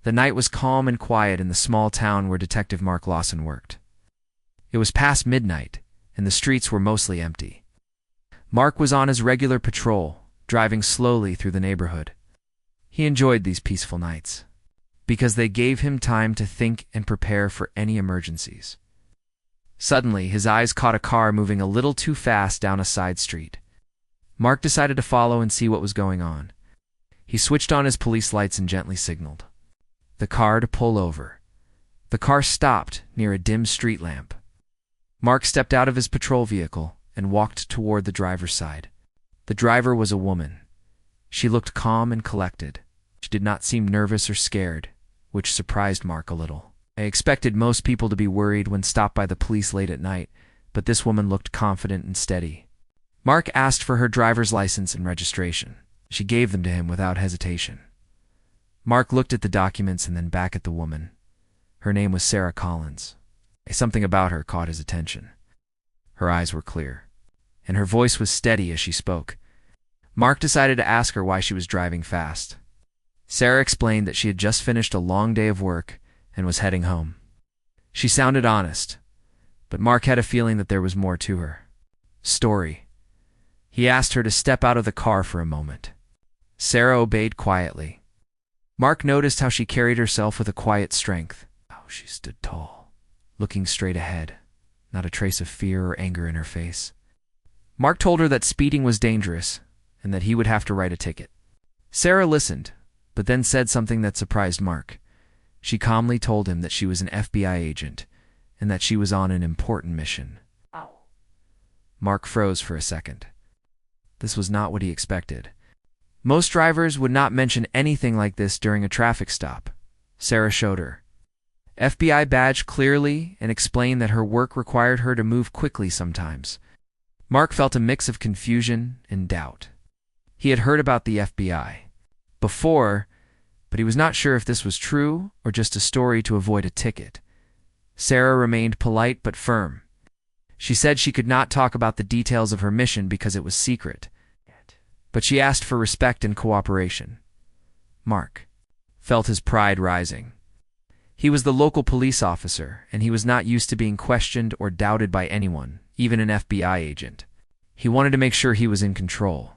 The night was calm and quiet in the small town where Detective Mark Lawson worked. It was past midnight, and the streets were mostly empty. Mark was on his regular patrol, driving slowly through the neighborhood. He enjoyed these peaceful nights, because they gave him time to think and prepare for any emergencies. Suddenly, his eyes caught a car moving a little too fast down a side street. Mark decided to follow and see what was going on. He switched on his police lights and gently signaled the car to pull over. The car stopped near a dim street lamp. Mark stepped out of his patrol vehicle and walked toward the driver's side. The driver was a woman. She looked calm and collected. She did not seem nervous or scared, which surprised Mark a little. I expected most people to be worried when stopped by the police late at night, but this woman looked confident and steady. Mark asked for her driver's license and registration. She gave them to him without hesitation. Mark looked at the documents and then back at the woman. Her name was Sarah Collins. Something about her caught his attention. Her eyes were clear, and her voice was steady as she spoke. Mark decided to ask her why she was driving fast. Sarah explained that she had just finished a long day of work and was heading home. She sounded honest, but Mark had a feeling that there was more to her story. He asked her to step out of the car for a moment. Sarah obeyed quietly. Mark noticed how she carried herself with a quiet strength. Oh, she stood tall, looking straight ahead, not a trace of fear or anger in her face. Mark told her that speeding was dangerous and that he would have to write a ticket. Sarah listened, but then said something that surprised Mark. She calmly told him that she was an FBI agent and that she was on an important mission. Ow. Mark froze for a second. This was not what he expected. Most drivers would not mention anything like this during a traffic stop. Sarah showed her FBI badge clearly and explained that her work required her to move quickly sometimes. Mark felt a mix of confusion and doubt. He had heard about the FBI before, but he was not sure if this was true or just a story to avoid a ticket. Sarah remained polite but firm. She said she could not talk about the details of her mission because it was secret, but she asked for respect and cooperation. Mark felt his pride rising. He was the local police officer, and he was not used to being questioned or doubted by anyone, even an FBI agent. He wanted to make sure he was in control.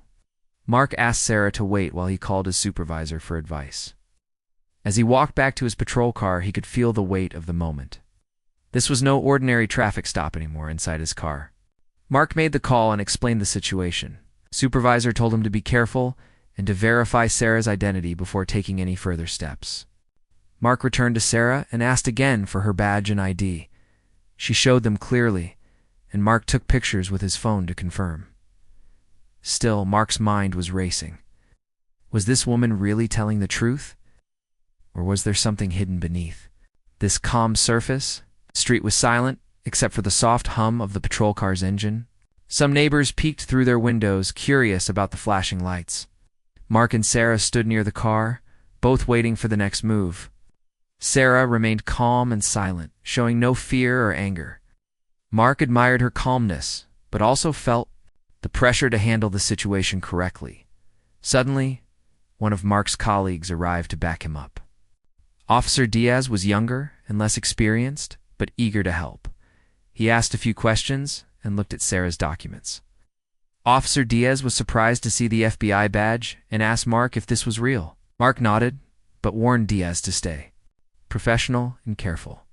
Mark asked Sarah to wait while he called his supervisor for advice. As he walked back to his patrol car, he could feel the weight of the moment. This was no ordinary traffic stop anymore inside his car. Mark made the call and explained the situation. Supervisor told him to be careful and to verify Sarah's identity before taking any further steps. Mark returned to Sarah and asked again for her badge and ID. She showed them clearly, and Mark took pictures with his phone to confirm. Still, Mark's mind was racing. Was this woman really telling the truth? Or was there something hidden beneath this calm surface? The street was silent, except for the soft hum of the patrol car's engine. Some neighbors peeked through their windows, curious about the flashing lights. Mark and Sarah stood near the car, both waiting for the next move. Sarah remained calm and silent, showing no fear or anger. Mark admired her calmness, but also felt the pressure to handle the situation correctly. Suddenly, one of Mark's colleagues arrived to back him up. Officer Diaz was younger and less experienced, but eager to help. He asked a few questions and looked at Sarah's documents. Officer Diaz was surprised to see the FBI badge and asked Mark if this was real. Mark nodded, but warned Diaz to stay professional and careful.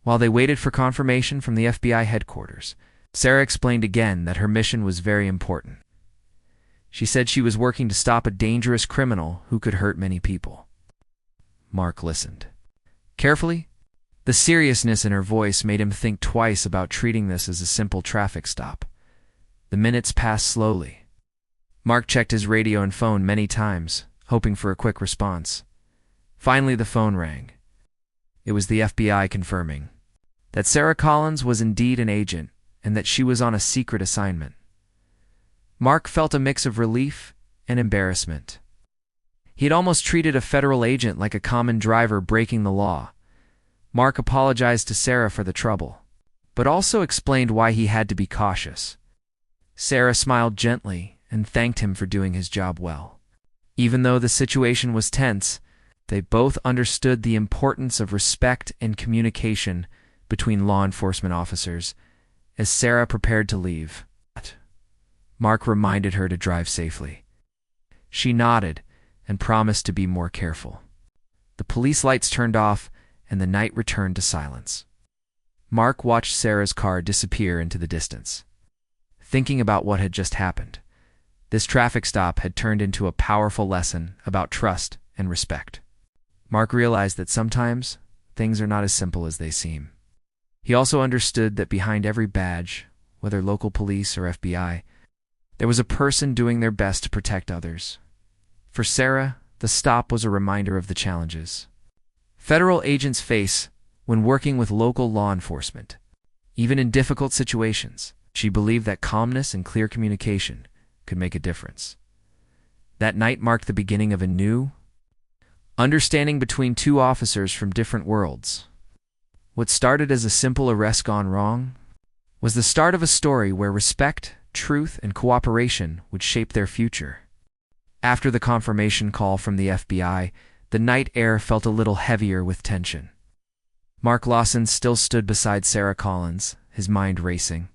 While they waited for confirmation from the FBI headquarters, Sarah explained again that her mission was very important. She said she was working to stop a dangerous criminal who could hurt many people. Mark listened carefully. The seriousness in her voice made him think twice about treating this as a simple traffic stop. The minutes passed slowly. Mark checked his radio and phone many times, hoping for a quick response. Finally, the phone rang. It was the FBI confirming that Sarah Collins was indeed an agent and that she was on a secret assignment. Mark felt a mix of relief and embarrassment. He had almost treated a federal agent like a common driver breaking the law. Mark apologized to Sarah for the trouble, but also explained why he had to be cautious. Sarah smiled gently and thanked him for doing his job well. Even though the situation was tense, They both understood the importance of respect and communication between law enforcement officers. As Sarah prepared to leave, Mark reminded her to drive safely. She nodded and promised to be more careful. The police lights turned off, and the night returned to silence. Mark watched Sarah's car disappear into the distance. Thinking about what had just happened, this traffic stop had turned into a powerful lesson about trust and respect. Mark realized that sometimes things are not as simple as they seem. He also understood that behind every badge, whether local police or FBI, there was a person doing their best to protect others. For Sarah, the stop was a reminder of the challenges federal agents face when working with local law enforcement. Even in difficult situations, she believed that calmness and clear communication could make a difference. That night marked the beginning of a new understanding between two officers from different worlds. What started as a simple arrest gone wrong was the start of a story where respect, truth, and cooperation would shape their future. After the confirmation call from the FBI, the night air felt a little heavier with tension. Mark Lawson still stood beside Sarah Collins, his mind racing.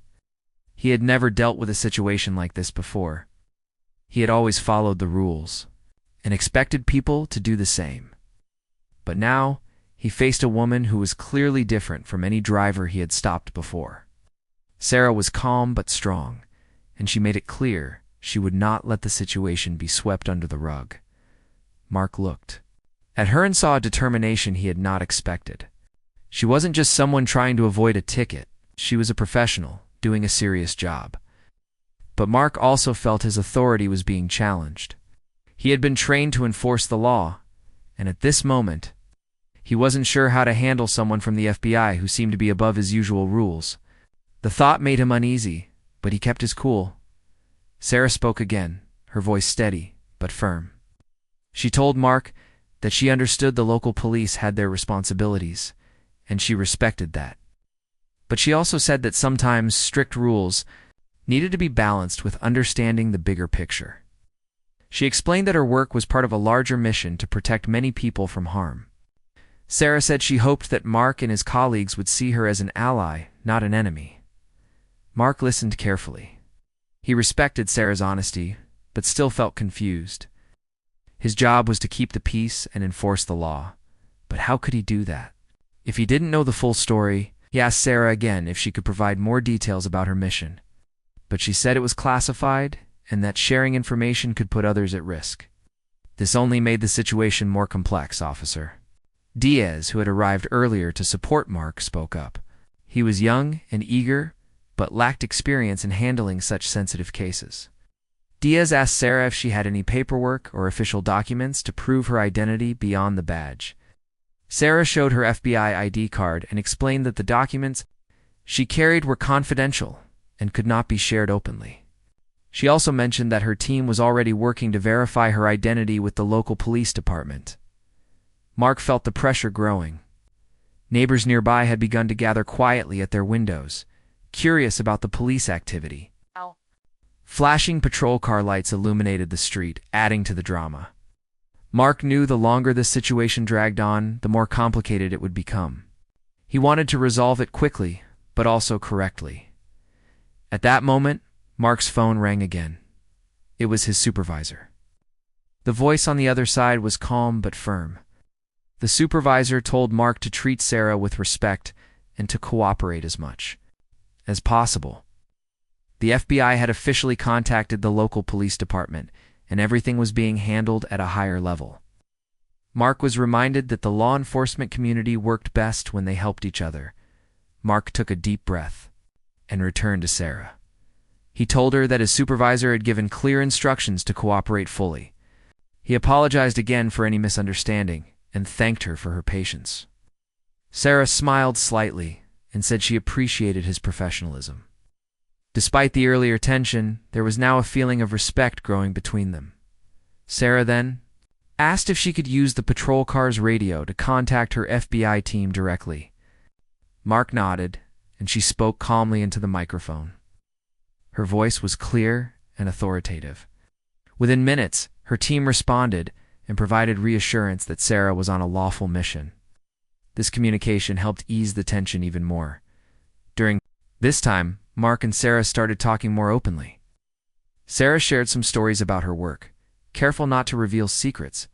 He had never dealt with a situation like this before. He had always followed the rules and expected people to do the same. But now, he faced a woman who was clearly different from any driver he had stopped before. Sarah was calm but strong, and she made it clear she would not let the situation be swept under the rug. Mark looked at her and saw a determination he had not expected. She wasn't just someone trying to avoid a ticket. She was a professional, doing a serious job. But Mark also felt his authority was being challenged. He had been trained to enforce the law, and at this moment, he wasn't sure how to handle someone from the FBI who seemed to be above his usual rules. The thought made him uneasy, but he kept his cool. Sarah spoke again, her voice steady but firm. She told Mark that she understood the local police had their responsibilities, and she respected that. But she also said that sometimes strict rules needed to be balanced with understanding the bigger picture. She explained that her work was part of a larger mission to protect many people from harm. Sarah said she hoped that Mark and his colleagues would see her as an ally, not an enemy. Mark listened carefully. He respected Sarah's honesty, but still felt confused. His job was to keep the peace and enforce the law. But how could he do that? If he didn't know the full story, he asked Sarah again if she could provide more details about her mission. But she said it was classified and that sharing information could put others at risk. This only made the situation more complex, officer. Diaz, who had arrived earlier to support Mark, spoke up. He was young and eager, but lacked experience in handling such sensitive cases. Diaz asked Sarah if she had any paperwork or official documents to prove her identity beyond the badge. Sarah showed her FBI ID card and explained that the documents she carried were confidential and could not be shared openly. She also mentioned that her team was already working to verify her identity with the local police department. Mark felt the pressure growing. Neighbors nearby had begun to gather quietly at their windows, curious about the police activity. Flashing patrol car lights illuminated the street, adding to the drama. Mark knew the longer this situation dragged on, the more complicated it would become. He wanted to resolve it quickly, but also correctly. At that moment, Mark's phone rang again. It was his supervisor. The voice on the other side was calm but firm. The supervisor told Mark to treat Sarah with respect and to cooperate as much as possible. The FBI had officially contacted the local police department, and everything was being handled at a higher level. Mark was reminded that the law enforcement community worked best when they helped each other. Mark took a deep breath and returned to Sarah. He told her that his supervisor had given clear instructions to cooperate fully. He apologized again for any misunderstanding and thanked her for her patience. Sarah smiled slightly and said she appreciated his professionalism. Despite the earlier tension, there was now a feeling of respect growing between them. Sarah then asked if she could use the patrol car's radio to contact her FBI team directly. Mark nodded, and she spoke calmly into the microphone. Her voice was clear and authoritative. Within minutes, her team responded, and provided reassurance that Sarah was on a lawful mission. This communication helped ease the tension even more. During this time, Mark and Sarah started talking more openly. Sarah shared some stories about her work, careful not to reveal secrets,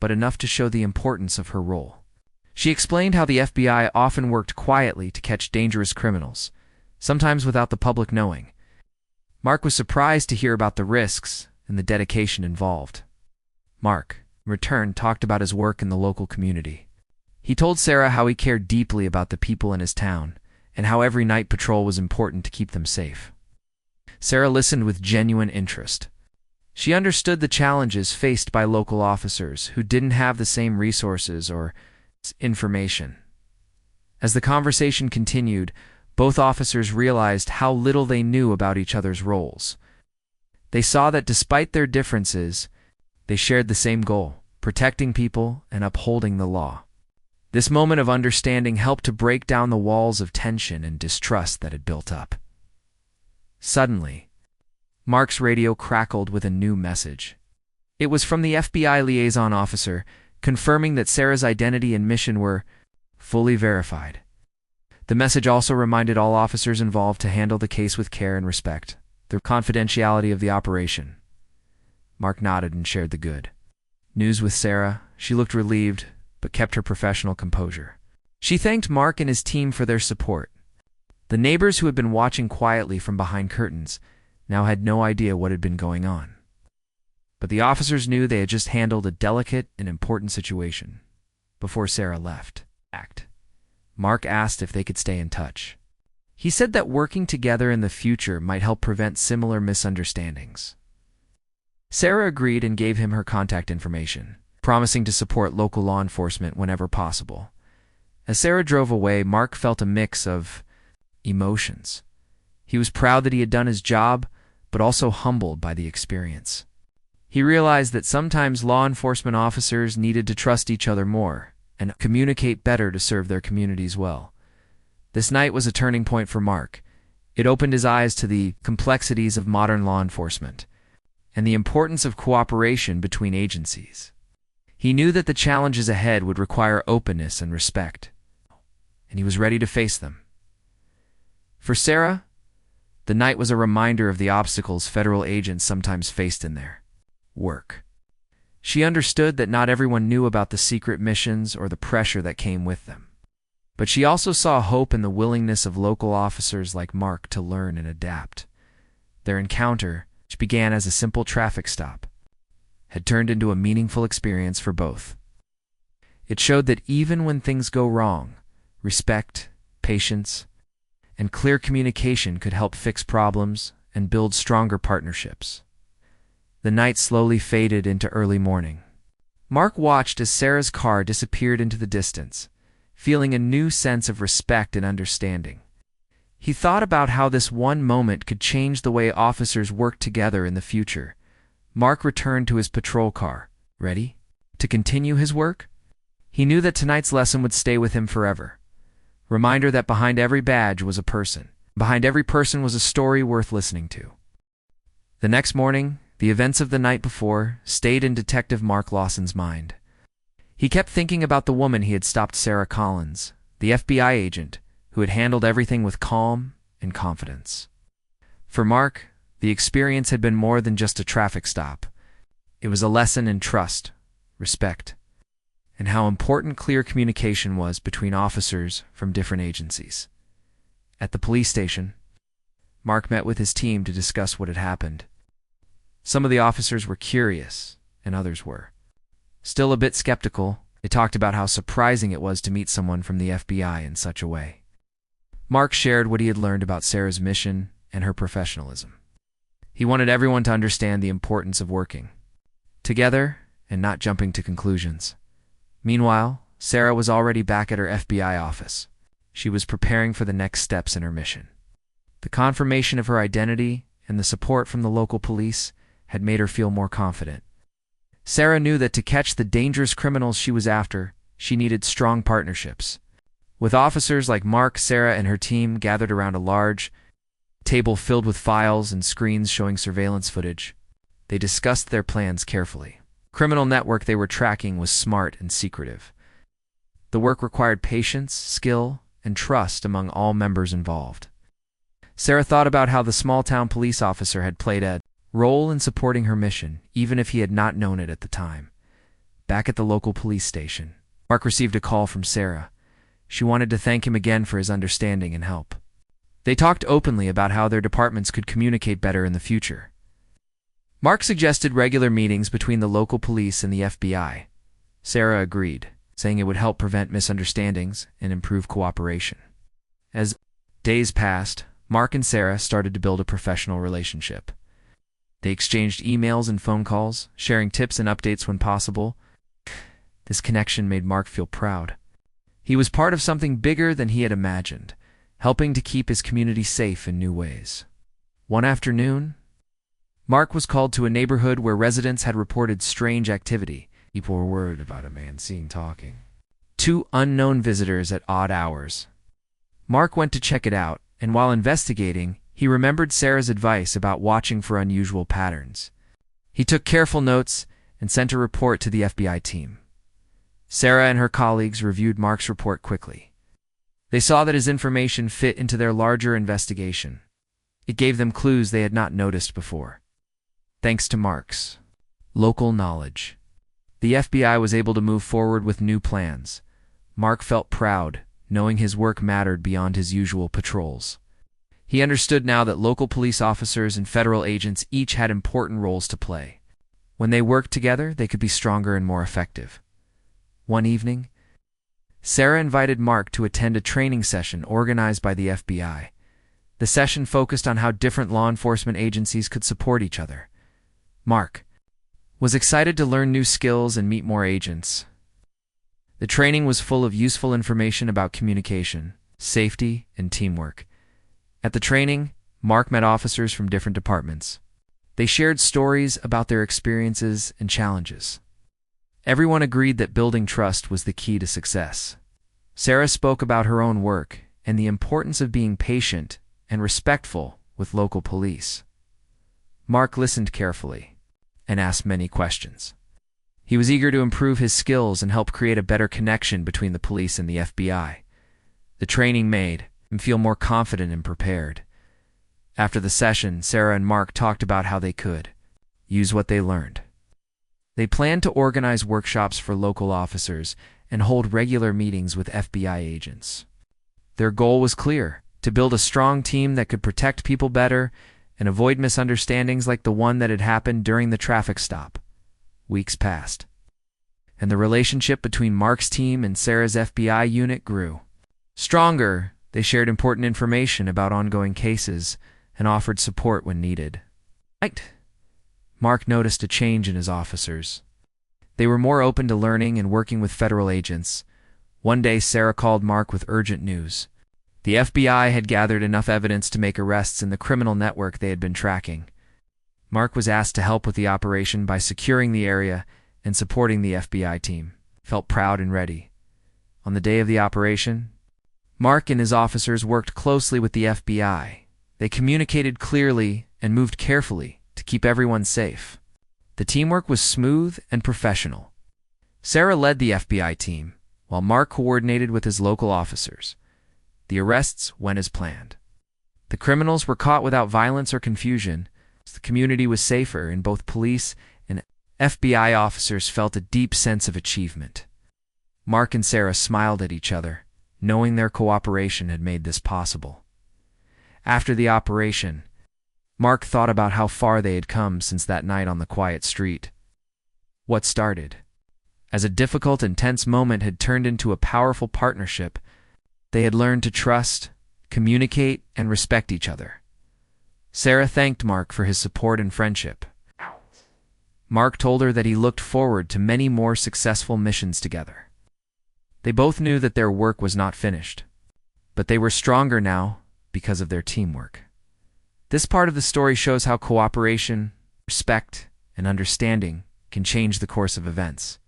but enough to show the importance of her role. She explained how the FBI often worked quietly to catch dangerous criminals, sometimes without the public knowing. Mark was surprised to hear about the risks and the dedication involved. Mark, in return, talked about his work in the local community. He told Sarah how he cared deeply about the people in his town and how every night patrol was important to keep them safe. Sarah listened with genuine interest. She understood the challenges faced by local officers who didn't have the same resources or information. As the conversation continued, both officers realized how little they knew about each other's roles. They saw that despite their differences, they shared the same goal: protecting people and upholding the law. This moment of understanding helped to break down the walls of tension and distrust that had built up. Suddenly, Mark's radio crackled with a new message. It was from the FBI liaison officer, confirming that Sarah's identity and mission were fully verified. The message also reminded all officers involved to handle the case with care and respect the confidentiality of the operation. Mark nodded and shared the good news with Sarah. She looked relieved, but kept her professional composure. She thanked Mark and his team for their support. The neighbors who had been watching quietly from behind curtains now had no idea what had been going on. But the officers knew they had just handled a delicate and important situation. Before Sarah left, Mark asked if they could stay in touch. He said that working together in the future might help prevent similar misunderstandings. Sarah agreed and gave him her contact information, promising to support local law enforcement whenever possible. As Sarah drove away, Mark felt a mix of emotions. He was proud that he had done his job, but also humbled by the experience. He realized that sometimes law enforcement officers needed to trust each other more and communicate better to serve their communities well. This night was a turning point for Mark. It opened his eyes to the complexities of modern law enforcement and the importance of cooperation between agencies. He knew that the challenges ahead would require openness and respect, and he was ready to face them. For Sarah, the night was a reminder of the obstacles federal agents sometimes faced in their work. She understood that not everyone knew about the secret missions or the pressure that came with them. But she also saw hope in the willingness of local officers like Mark to learn and adapt. Their encounter, which began as a simple traffic stop, had turned into a meaningful experience for both. It showed that even when things go wrong, respect, patience, and clear communication could help fix problems and build stronger partnerships. The night slowly faded into early morning. Mark watched as Sarah's car disappeared into the distance, feeling a new sense of respect and understanding. He thought about how this one moment could change the way officers work together in the future. Mark returned to his patrol car, ready to continue his work. He knew that tonight's lesson would stay with him forever. Reminder that behind every badge was a person. Behind every person was a story worth listening to. The next morning, the events of the night before stayed in Detective Mark Lawson's mind. He kept thinking about the woman he had stopped, Sarah Collins, the FBI agent who had handled everything with calm and confidence. For Mark, the experience had been more than just a traffic stop. It was a lesson in trust, respect, and how important clear communication was between officers from different agencies. At the police station, Mark met with his team to discuss what had happened. Some of the officers were curious, and others were still a bit skeptical. They talked about how surprising it was to meet someone from the FBI in such a way. Mark shared what he had learned about Sarah's mission and her professionalism. He wanted everyone to understand the importance of working together and not jumping to conclusions. Meanwhile, Sarah was already back at her FBI office. She was preparing for the next steps in her mission. The confirmation of her identity and the support from the local police had made her feel more confident. Sarah knew that to catch the dangerous criminals she was after, she needed strong partnerships. With officers like Mark, Sarah and her team gathered around a large table filled with files and screens showing surveillance footage, they discussed their plans carefully. Criminal network they were tracking was smart and secretive. The work required patience, skill, and trust among all members involved. Sarah thought about how the small-town police officer had played a role in supporting her mission, even if he had not known it at the time. Back at the local police station, Mark received a call from Sarah. She wanted to thank him again for his understanding and help. They talked openly about how their departments could communicate better in the future. Mark suggested regular meetings between the local police and the FBI. Sarah agreed, saying it would help prevent misunderstandings and improve cooperation. As days passed, Mark and Sarah started to build a professional relationship. They exchanged emails and phone calls, sharing tips and updates when possible. This connection made Mark feel proud. He was part of something bigger than he had imagined, helping to keep his community safe in new ways. One afternoon, Mark was called to a neighborhood where residents had reported strange activity. People were worried about a man seen talking. 2 unknown visitors at odd hours. Mark went to check it out, and while investigating, he remembered Sarah's advice about watching for unusual patterns. He took careful notes and sent a report to the FBI team. Sarah and her colleagues reviewed Mark's report quickly. They saw that his information fit into their larger investigation. It gave them clues they had not noticed before. Thanks to Mark's local knowledge, the FBI was able to move forward with new plans. Mark felt proud, knowing his work mattered beyond his usual patrols. He understood now that local police officers and federal agents each had important roles to play. When they worked together, they could be stronger and more effective. One evening, Sarah invited Mark to attend a training session organized by the FBI. The session focused on how different law enforcement agencies could support each other. Mark was excited to learn new skills and meet more agents. The training was full of useful information about communication, safety, and teamwork. At the training, Mark met officers from different departments. They shared stories about their experiences and challenges. Everyone agreed that building trust was the key to success. Sarah spoke about her own work and the importance of being patient and respectful with local police. Mark listened carefully and asked many questions. He was eager to improve his skills and help create a better connection between the police and the FBI. The training made him feel more confident and prepared. After the session, Sarah and Mark talked about how they could use what they learned. They planned to organize workshops for local officers and hold regular meetings with FBI agents. Their goal was clear: to build a strong team that could protect people better and avoid misunderstandings like the one that had happened during the traffic stop. Weeks passed, and the relationship between Mark's team and Sarah's FBI unit grew. Stronger, they shared important information about ongoing cases and offered support when needed. Mark noticed a change in his officers. They were more open to learning and working with federal agents. One day, Sarah called Mark with urgent news. The FBI had gathered enough evidence to make arrests in the criminal network they had been tracking. Mark was asked to help with the operation by securing the area and supporting the FBI team. He felt proud and ready. On the day of the operation, Mark and his officers worked closely with the FBI. They communicated clearly and moved carefully to keep everyone safe. The teamwork was smooth and professional. Sarah led the FBI team, while Mark coordinated with his local officers. The arrests went as planned. The criminals were caught without violence or confusion. The community was safer, and both police and FBI officers felt a deep sense of achievement. Mark and Sarah smiled at each other, knowing their cooperation had made this possible. After the operation, Mark thought about how far they had come since that night on the quiet street. What started as a difficult and tense moment had turned into a powerful partnership. They had learned to trust, communicate, and respect each other. Sarah thanked Mark for his support and friendship. Mark told her that he looked forward to many more successful missions together. They both knew that their work was not finished, but they were stronger now because of their teamwork. This part of the story shows how cooperation, respect, and understanding can change the course of events.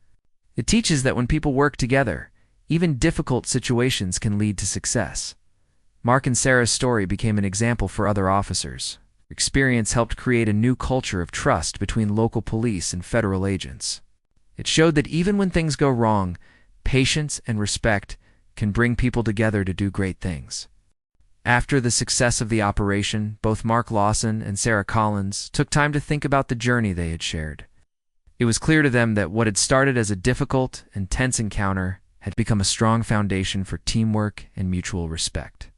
It teaches that when people work together, even difficult situations can lead to success. Mark and Sarah's story became an example for other officers. Experience helped create a new culture of trust between local police and federal agents. It showed that even when things go wrong, patience and respect can bring people together to do great things. After the success of the operation, both Mark Lawson and Sarah Collins took time to think about the journey they had shared. It was clear to them that what had started as a difficult and tense encounter had become a strong foundation for teamwork and mutual respect.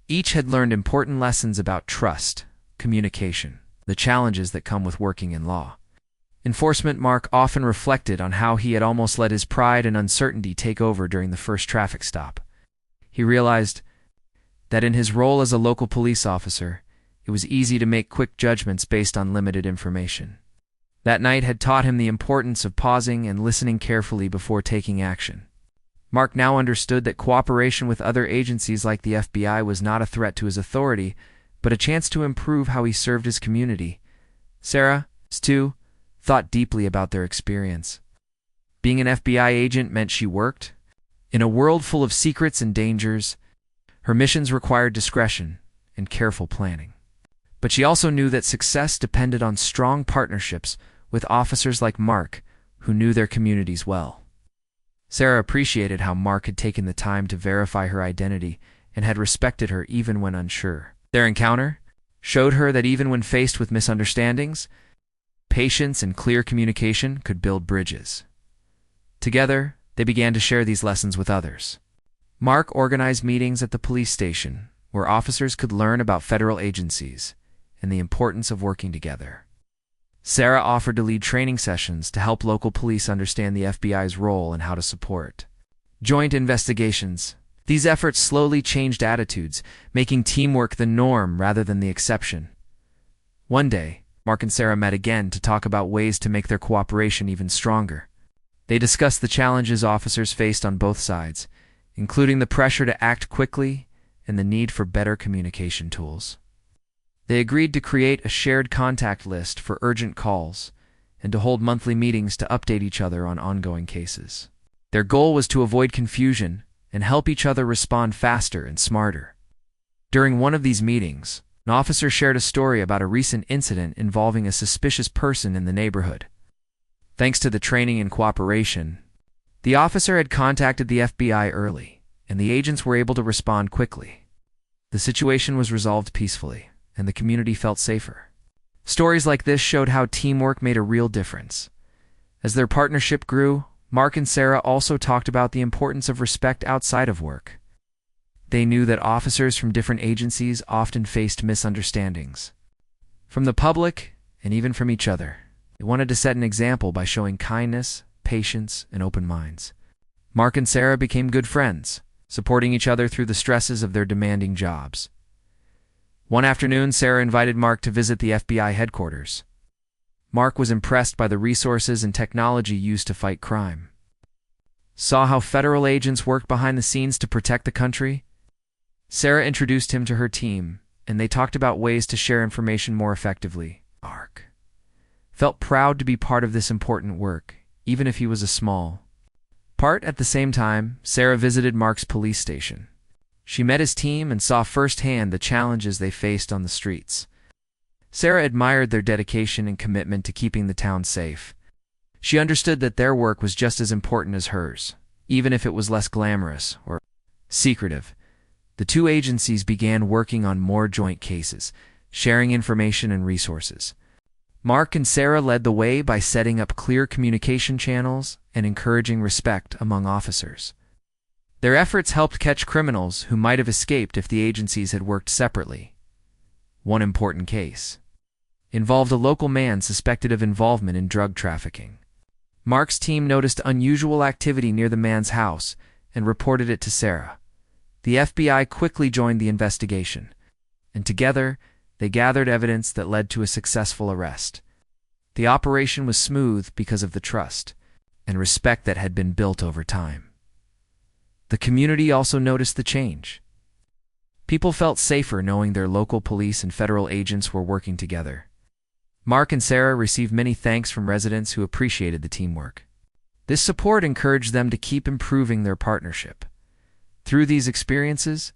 Each had learned important lessons about trust, communication, the challenges that come with working in law. Enforcement Mark often reflected on how he had almost let his pride and uncertainty take over during the first traffic stop. He realized that in his role as a local police officer, it was easy to make quick judgments based on limited information. That night had taught him the importance of pausing and listening carefully before taking action. Mark now understood that cooperation with other agencies like the FBI was not a threat to his authority, but a chance to improve how he served his community. Sarah, too, thought deeply about their experience. Being an FBI agent meant she worked in a world full of secrets and dangers. Her missions required discretion and careful planning. But she also knew that success depended on strong partnerships with officers like Mark, who knew their communities well. Sarah appreciated how Mark had taken the time to verify her identity and had respected her even when unsure. Their encounter showed her that even when faced with misunderstandings, patience and clear communication could build bridges. Together, they began to share these lessons with others. Mark organized meetings at the police station where officers could learn about federal agencies and the importance of working together. Sarah offered to lead training sessions to help local police understand the FBI's role and how to support joint investigations. These efforts slowly changed attitudes, making teamwork the norm rather than the exception. One day, Mark and Sarah met again to talk about ways to make their cooperation even stronger. They discussed the challenges officers faced on both sides, including the pressure to act quickly and the need for better communication tools. They agreed to create a shared contact list for urgent calls and to hold monthly meetings to update each other on ongoing cases. Their goal was to avoid confusion and help each other respond faster and smarter. During one of these meetings, an officer shared a story about a recent incident involving a suspicious person in the neighborhood. Thanks to the training and cooperation, the officer had contacted the FBI early, and the agents were able to respond quickly. The situation was resolved peacefully, and the community felt safer. Stories like this showed how teamwork made a real difference. As their partnership grew, Mark and Sarah also talked about the importance of respect outside of work. They knew that officers from different agencies often faced misunderstandings from the public and even from each other. They wanted to set an example by showing kindness, patience, and open minds. Mark and Sarah became good friends, supporting each other through the stresses of their demanding jobs. One afternoon, Sarah invited Mark to visit the FBI headquarters. Mark was impressed by the resources and technology used to fight crime. Saw how federal agents worked behind the scenes to protect the country? Sarah introduced him to her team, and they talked about ways to share information more effectively. Mark felt proud to be part of this important work, even if he was a small part. At the same time, Sarah visited Mark's police station. She met his team and saw firsthand the challenges they faced on the streets. Sarah admired their dedication and commitment to keeping the town safe. She understood that their work was just as important as hers, even if it was less glamorous or secretive. The two agencies began working on more joint cases, sharing information and resources. Mark and Sarah led the way by setting up clear communication channels and encouraging respect among officers. Their efforts helped catch criminals who might have escaped if the agencies had worked separately. One important case involved a local man suspected of involvement in drug trafficking. Mark's team noticed unusual activity near the man's house and reported it to Sarah. The FBI quickly joined the investigation, and together they gathered evidence that led to a successful arrest. The operation was smooth because of the trust and respect that had been built over time. The community also noticed the change. People felt safer knowing their local police and federal agents were working together. Mark and Sarah received many thanks from residents who appreciated the teamwork. This support encouraged them to keep improving their partnership. Through these experiences,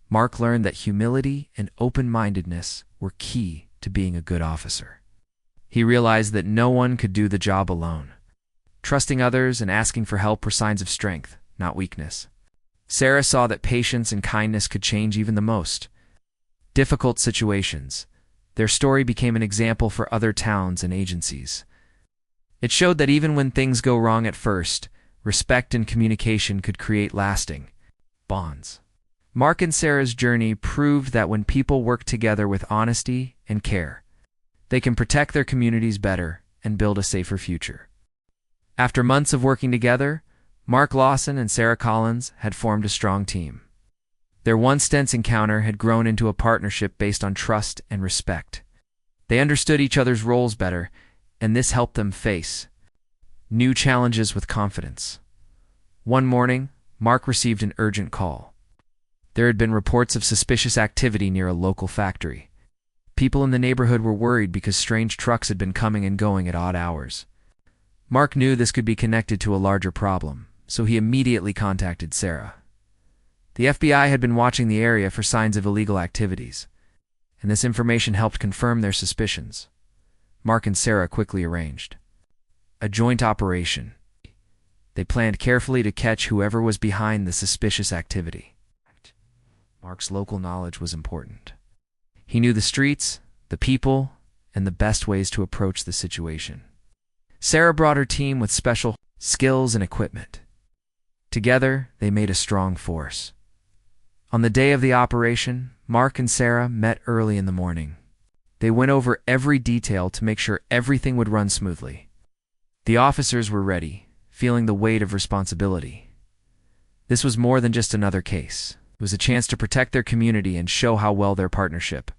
Mark learned that humility and open-mindedness were key to being a good officer. He realized that no one could do the job alone. Trusting others and asking for help were signs of strength, not weakness. Sarah saw that patience and kindness could change even the most difficult situations. Their story became an example for other towns and agencies. It showed that even when things go wrong at first, respect and communication could create lasting bonds. Mark and Sarah's journey proved that when people work together with honesty and care, they can protect their communities better and build a safer future. After months of working together, Mark Lawson and Sarah Collins had formed a strong team. Their once tense encounter had grown into a partnership based on trust and respect. They understood each other's roles better, and this helped them face new challenges with confidence. One morning, Mark received an urgent call. There had been reports of suspicious activity near a local factory. People in the neighborhood were worried because strange trucks had been coming and going at odd hours. Mark knew this could be connected to a larger problem, so he immediately contacted Sarah. The FBI had been watching the area for signs of illegal activities, and this information helped confirm their suspicions. Mark and Sarah quickly arranged a joint operation. They planned carefully to catch whoever was behind the suspicious activity. Mark's local knowledge was important. He knew the streets, the people, and the best ways to approach the situation. Sarah brought her team with special skills and equipment. Together, they made a strong force. On the day of the operation, Mark and Sarah met early in the morning. They went over every detail to make sure everything would run smoothly. The officers were ready, feeling the weight of responsibility. This was more than just another case. It was a chance to protect their community and show how well their partnership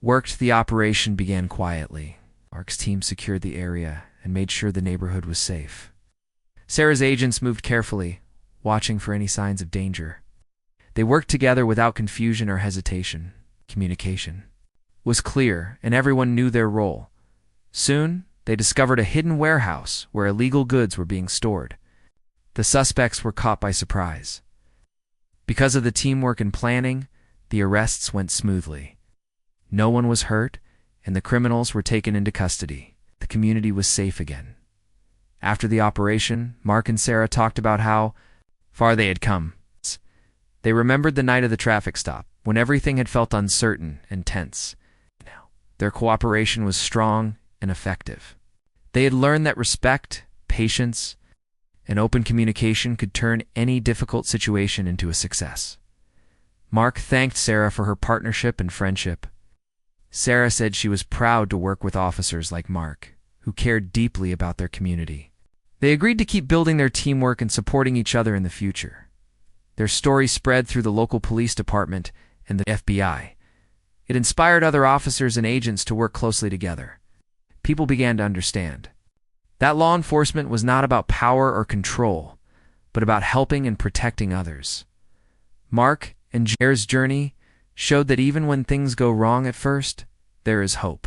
worked. The operation began quietly. Mark's team secured the area and made sure the neighborhood was safe. Sarah's agents moved carefully, watching for any signs of danger. They worked together without confusion or hesitation. Communication was clear, and everyone knew their role. Soon, they discovered a hidden warehouse where illegal goods were being stored. The suspects were caught by surprise. Because of the teamwork and planning, the arrests went smoothly. No one was hurt, and the criminals were taken into custody. The community was safe again. After the operation, Mark and Sarah talked about how far they had come. They remembered the night of the traffic stop, when everything had felt uncertain and tense. Their cooperation was strong and effective. They had learned that respect, patience, and open communication could turn any difficult situation into a success. Mark thanked Sarah for her partnership and friendship. Sarah said she was proud to work with officers like Mark, who cared deeply about their community. They agreed to keep building their teamwork and supporting each other in the future. Their story spread through the local police department and the FBI. It inspired other officers and agents to work closely together. People began to understand that law enforcement was not about power or control, but about helping and protecting others. Mark and Sarah's journey showed that even when things go wrong at first, there is hope.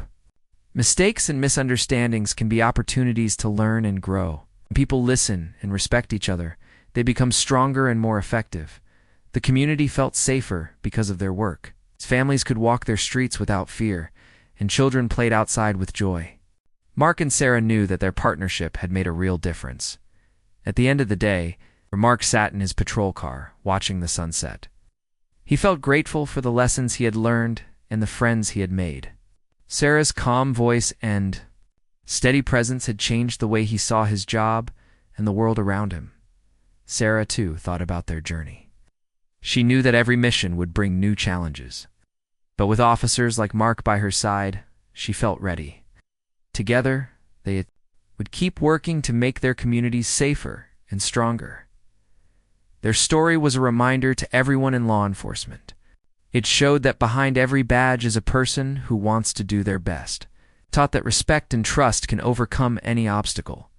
Mistakes and misunderstandings can be opportunities to learn and grow. When people listen and respect each other, they become stronger and more effective. The community felt safer because of their work. Families could walk their streets without fear, and children played outside with joy. Mark and Sarah knew that their partnership had made a real difference. At the end of the day, Mark sat in his patrol car, watching the sunset. He felt grateful for the lessons he had learned and the friends he had made. Sarah's calm voice and steady presence had changed the way he saw his job and the world around him. Sarah, too, thought about their journey. She knew that every mission would bring new challenges. But with officers like Mark by her side, she felt ready. Together, they would keep working to make their communities safer and stronger. Their story was a reminder to everyone in law enforcement. It showed that behind every badge is a person who wants to do their best, taught that respect and trust can overcome any obstacle.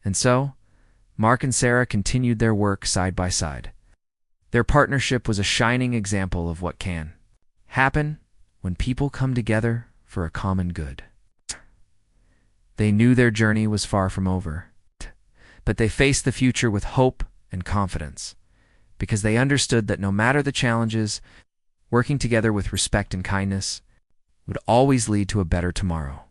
And so, Mark and Sarah continued their work side by side. Their partnership was a shining example of what can happen when people come together for a common good. They knew their journey was far from over, but they faced the future with hope and confidence, because they understood that no matter the challenges, working together with respect and kindness would always lead to a better tomorrow.